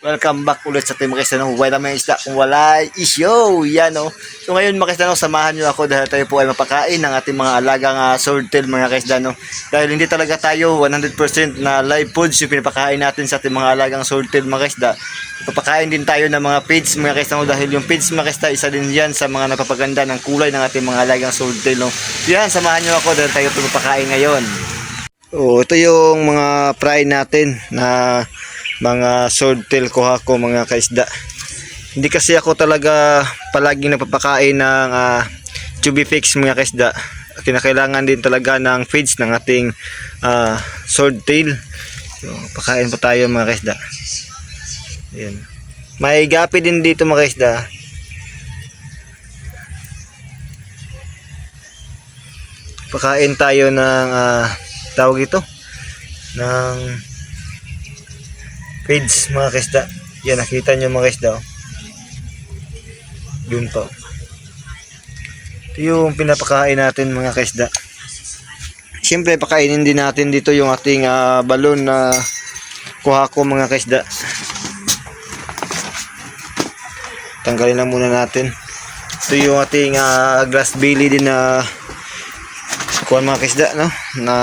Welcome back ulit sa ating mga kaisda. Wala may isda kung wala isyo. Yan o. So ngayon mga kaisda, samahan nyo ako dahil tayo po ay mapakain ng ating mga alagang swordtail mga kaisda. Dahil hindi talaga tayo 100% na live foods yung pinapakain natin sa ating mga alagang swordtail mga kaisda. Papakain din tayo ng mga feeds mga kaisda dahil yung feeds mga kaisda isa din yan sa mga napapaganda ng kulay ng ating mga alagang swordtail. Yan, samahan nyo ako dahil tayo ito mapakain ngayon. Ito yung mga fry natin na mga swordtail kuhako mga kaisda. Hindi kasi ako talaga palaging napapakain ng chubby fix mga kaisda. Kinakailangan din talaga ng feeds ng ating swordtail. So, pakain po tayo mga kaisda. Ayan. May gapi din dito mga kaisda. Pakain tayo ng tawag ito ng feeds mga kaisda. Yan, nakita nyo mga kaisda. Yun po. Ito yung pinapakain natin mga kaisda. Siyempre pakainin din natin dito yung ating balon na kuhako mga kaisda. Tanggalin lang muna natin. Ito yung ating glass belly din na kuha mga kaisda, no? Na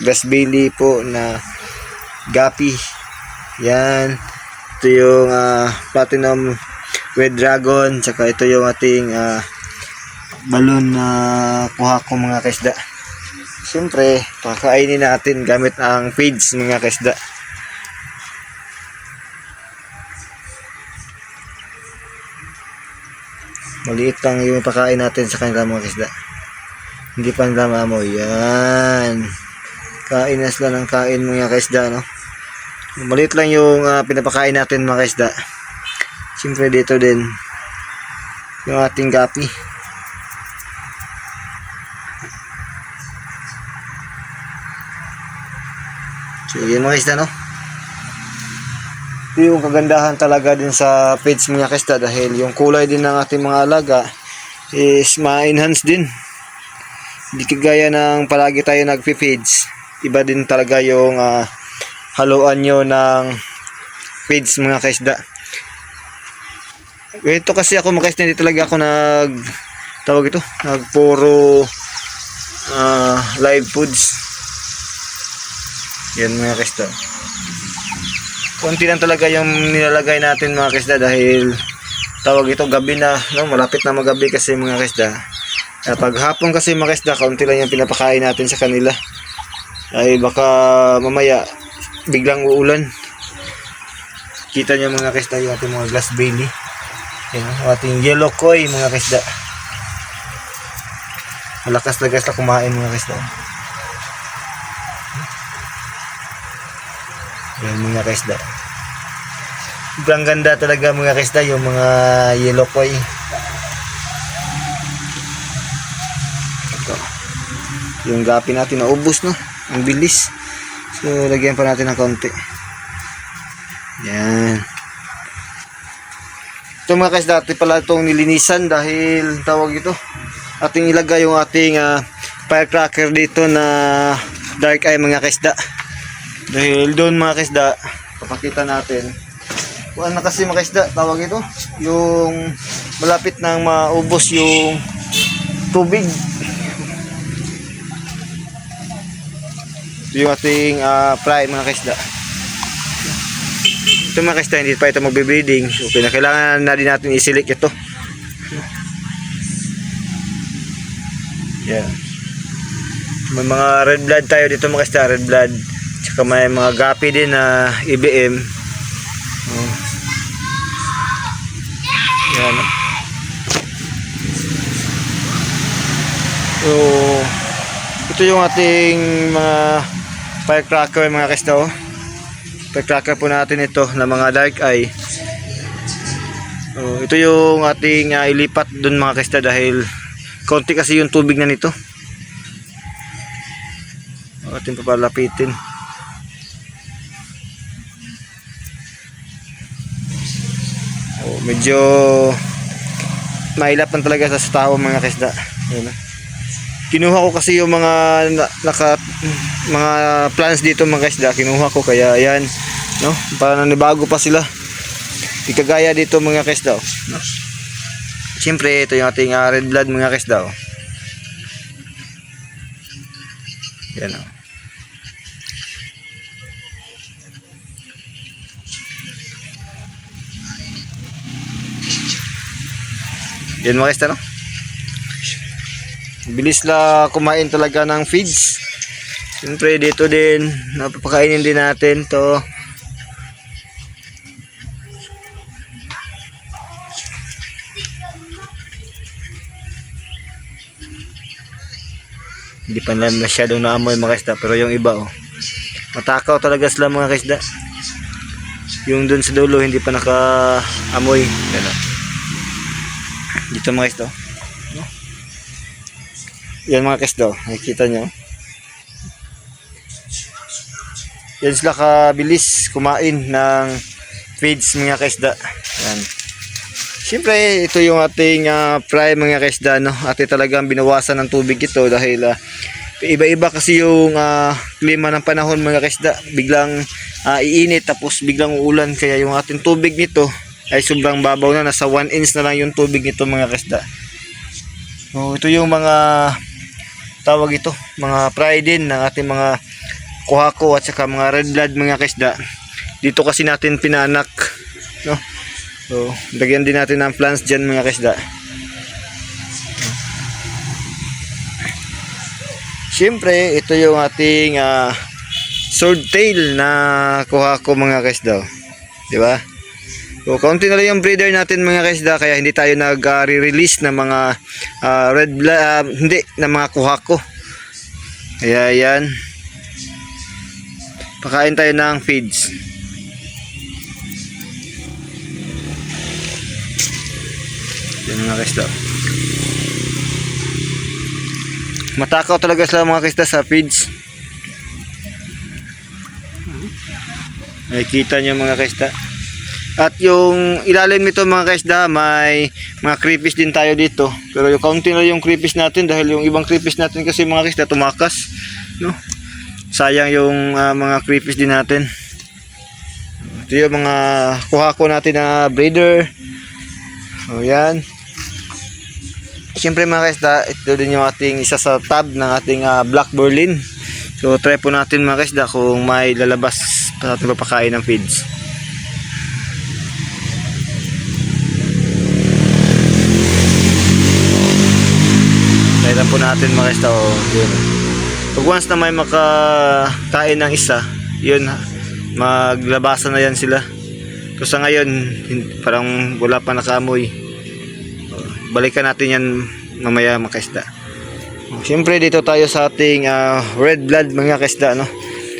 glass belly po na gapi. Yan, ito yung platinum red dragon, tsaka ito yung ating balon na kuha ko mga kaisda. Siyempre pakainin natin gamit ang feeds mga kaisda. Maliit lang yung pakain natin sa kanila mga kaisda, hindi pa nila maamoy. Yan, kain na sila ng kain mga kaisda, no? Maliit lang yung pinapakain natin mga kaisda. Siyempre dito din yung ating gapi. So yun mga kaisda, no? Ito yung kagandahan talaga din sa feeds mga kaisda, dahil yung kulay din ng ating mga alaga is ma-enhance din. Hindi kagaya ng palagi tayo nagpi-feeds. Iba din talaga yung haluan nyo ng feeds mga kaisda. Ito kasi ako mga kaisda, hindi talaga ako nagpuro live foods. Yan mga kaisda. Konti lang talaga yung nilalagay natin mga kaisda, dahil gabi na, no? Malapit na magabi kasi mga kaisda. Pag hapon kasi mga kaisda, konti lang yung pinapakain natin sa kanila. Ay baka mamaya biglang uulan. Kita nyo mga kaisda yung ating mga glass belly. Yan, ating yellow koi mga kaisda. Malakas na guys na kumain mga kaisda. Yan mga kaisda. Sobrang ganda talaga mga kaisda yung mga yellow koi. Ito. Yung gapi natin naubos, no? Ang bilis. So lagyan pa natin ng konti. Yan. Ito mga kaisda, dati pala itong nilinisan dahil ating ilagay yung ating firecracker dito na dark eye mga kaisda. Dahil doon mga kaisda, papakita natin kung ano kasi mga kaisda, yung malapit nang maubos yung tubig. Ito yung ating fry mga kaisda. Ito mga kaisda, hindi pa ito magbe-breeding, so kailangan na din natin i-select ito. Yan. May mga red blood tayo dito mga kaisda, red blood. Tsaka may mga gapi din na IBM. Yan. So ito yung ating mga firecracker mga kaisda. Firecracker po natin ito na mga dark eye. Ito yung ating ilipat dun mga kaisda, dahil konti kasi yung tubig na nito. Ating papalapitin. Medyo mailap lang talaga sa tao mga kaisda. Kinuha ko kasi yung mga mga plants dito mga kaisda, kinuha ko, kaya yan no? Para nanibago pa sila. Di kagaya dito mga kaisda, oh, no? Siyempre ito yung ating red blood mga kaisda, oh. Yan, oh. Yan mga kaisda, no? Bilis la kumain talaga ng feeds. Siyempre dito din napapakainin din natin to. Hindi pa na masyadong naamoy mga kaisda, pero yung iba, oh, matakaw talaga sila mga kaisda. Yung dun sa dulo hindi pa nakaamoy. Dito mga kaisda, no? Yan mga kaisda, nakikita nyo. Yan sila kabilis kumain ng feeds mga kaisda. Yan. Siyempre ito yung ating prime mga kaisda, no? At talagang binawasan ng tubig ito dahil iba-iba kasi yung klima ng panahon mga kaisda. Biglang iinit tapos biglang uulan, kaya yung ating tubig nito ay sobrang babaw na, nasa 1 inch na lang yung tubig nito mga kaisda. So ito yung mga tawag ito, mga pride din ng ating mga kuhako at saka mga red blood mga kaisda. Dito kasi natin pinanak, no? So lagyan din natin ng plants dyan mga kaisda. Siyempre ito yung ating swordtail na kuhako mga kaisda, di ba? So kaunti na lang yung breeder natin mga kaisda, kaya hindi tayo nag-re-release ng mga red blood, hindi, ng mga kuhako. Kaya yan, pakain tayo ng feeds. Yan mga kaisda. Matakaw talaga sila mga kaisda sa feeds. Nakikita nyo mga kaisda. At yung ilalim nito mga kaisda, may mga creepies din tayo dito. Pero yung kaunti na yung creepies natin dahil yung ibang creepies natin kasi mga kaisda tumakas, no? Sayang yung mga creepies din natin. Ito yung mga kuhako natin na breeder. O yan. Siyempre mga kaisda, ito din yung ating isa sa tab ng ating Black Berlin. So try po natin mga kaisda kung may lalabas para ating papakain ng feeds. Try lang po natin mga kaisda, o yun. Pag once na may makakain ng isa, yun, maglabasan na yan sila. So sa ngayon parang wala pa nakaamoy. Balikan natin yan mamaya mga kaisda. Siyempre dito tayo sa ating red blood mga kaisda, no?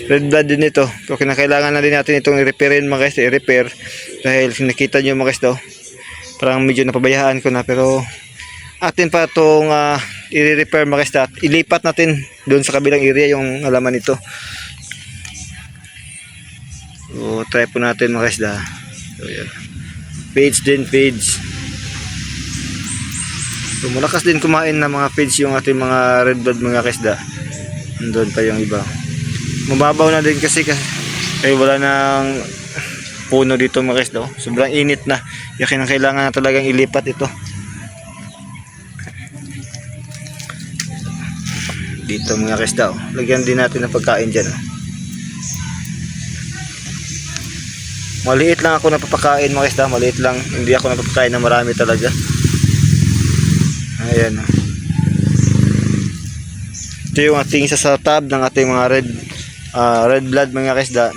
Red blood din ito. So kinakailangan na din natin itong i-repairin mga kaisda, i-repair. Dahil nakita nyo mga kaisda, parang medyo napabayaan ko na, pero atin pa itong i-repair mga kaisda. Ilipat natin doon sa kabilang area yung halaman nito. So try po natin mga kaisda. So yan. Page din, page. So malakas din kumain ng mga feeds yung ating mga red blood mga kaisda. Nandun pa yung iba. Mababaw na din kasi wala nang puno dito mga kaisda. Sobrang init na. Kaya kailangan na talagang ilipat ito. Dito mga kaisda, lagyan din natin ng pagkain dyan. Maliit lang ako napapakain mga kaisda. Maliit lang. Hindi ako napapakain na marami talaga. Ayan. Ito yung ating isa sa tab ng ating mga red blood mga kaisda.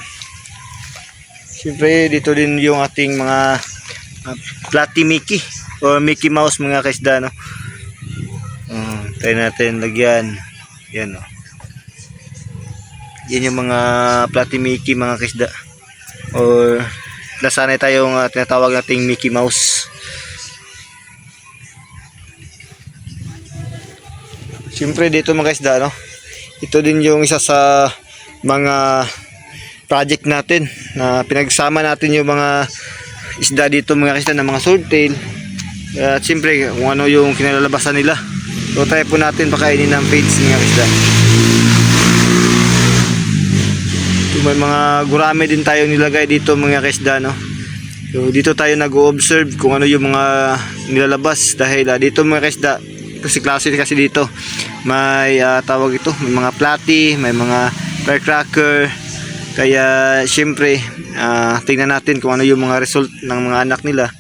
Siyempre dito din yung ating mga Platy Mickey o Mickey Mouse mga kaisda, no? Try natin lagyan. Yan, no? Yan yung mga Platy Mickey mga kaisda. Or nasanay tayong tinatawag nating Mickey Mouse. Siyempre dito mga kaisda, no? Ito din yung isa sa mga project natin na pinagsama natin yung mga isda dito mga kaisda, na mga swordtail. At siyempre kung ano yung kinalalabasan nila. So try po natin pakainin ng feeds mga kaisda. So, may mga gurame din tayo nilagay dito mga kaisda, no. So dito tayo nag-o-observe kung ano yung mga nilalabas dahil dito mga kaisda, kasi klase kasi dito may tawag ito, may mga platy, may mga firecracker, kaya syempre tingnan natin kung ano yung mga result ng mga anak nila.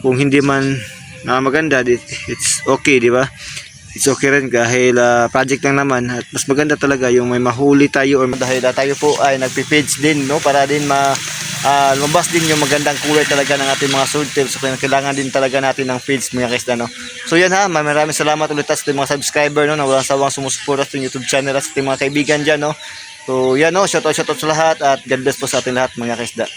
Kung hindi man maganda, it's okay, di ba? It's okay rin dahil project lang naman, at mas maganda talaga yung may mahuli tayo, or dahil tayo po ay nagpi-feeds din, no, para din lumabas din yung magandang kulay talaga ng ating mga swordtail. So kailangan din talaga natin ng feeds mga kaisda, no. So yan ha, maraming salamat ulit sa ating mga subscriber, no, na walang sawang sumusuporta sa YouTube channel at sa ating mga kaibigan dyan, no. So yan, no, shoutout sa lahat at God bless po sa ating lahat mga kaisda.